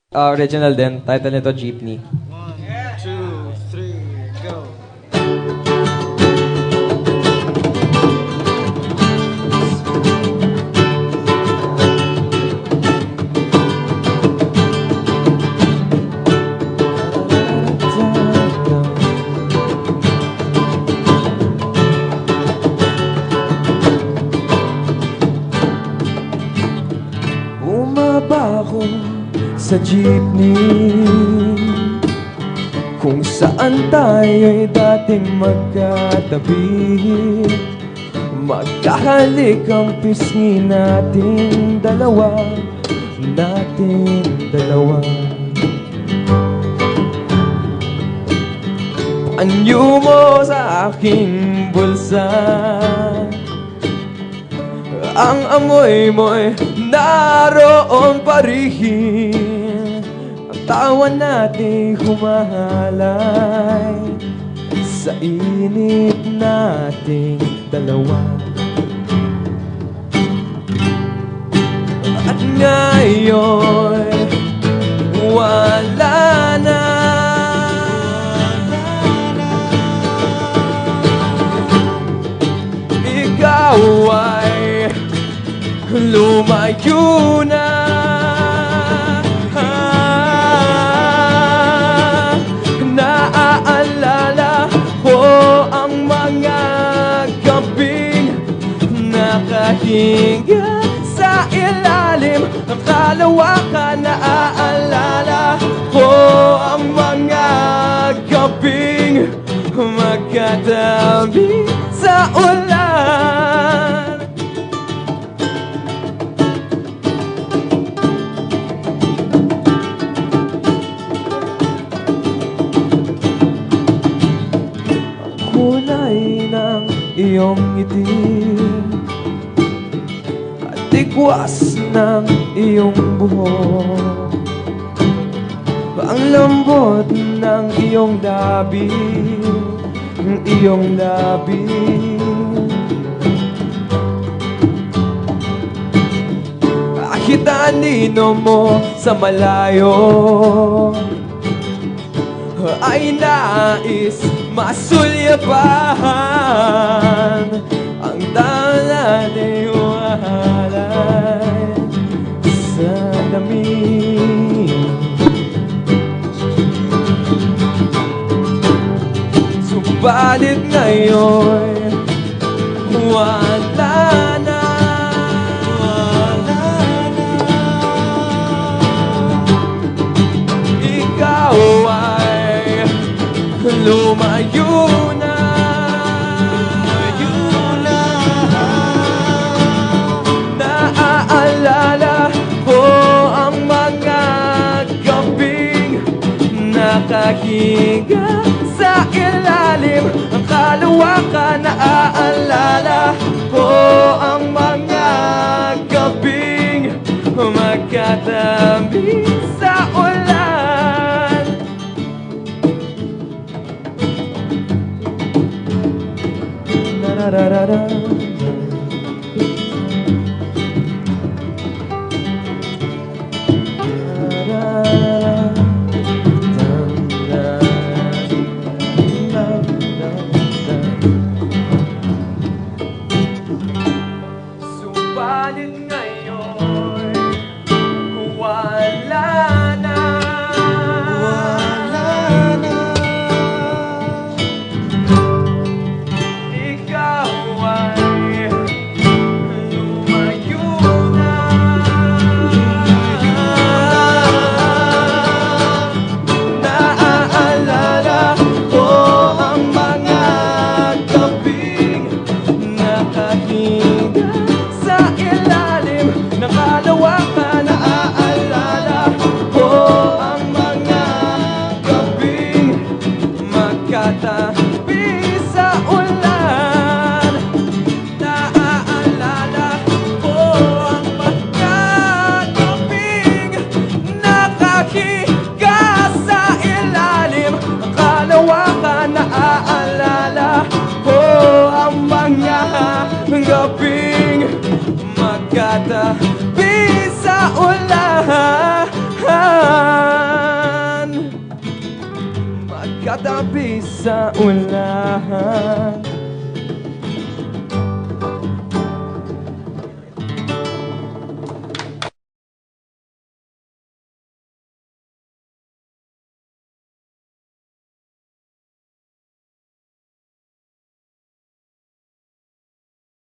Original din. Title nito, Jeepney. 1, 2, 3, go. Bumaba ako sa jeepney kung saan tayo'y dating magkatabi. Magkahalik ang pisngi nating dalawa, Anyo mo sa aking bulsa, ang amoy mo'y naroon pa rin. Ang tawa natin humahalay sa init nating dalawa. At ngayon wala na. Ikaw ay lumayo na. Naaalala ko ang mga gabing nakahinga sa ilalim ng kalawakan. Naaalala ko ang mga gabing magkatabi sa ulan. Kulay ng iyong ngiti at tigwas ng iyong buhok, ang lambot ng iyong labi, Kahit anino mo sa malayo ay nais masulyapan. Ang tawa natin umahalay sa lamig. Subalit ngayon wala na. Ikaw ay lumayo na. Naaalala ko ang mga gabing nakahiga sa ilalim ang kalawakan. Naaalala ko ang mga gabing magkatabi sa ulan. Na-na-na-na-na. Subalit ngayon wala na. Ikaw ay lumayo na. Katabi sa ulan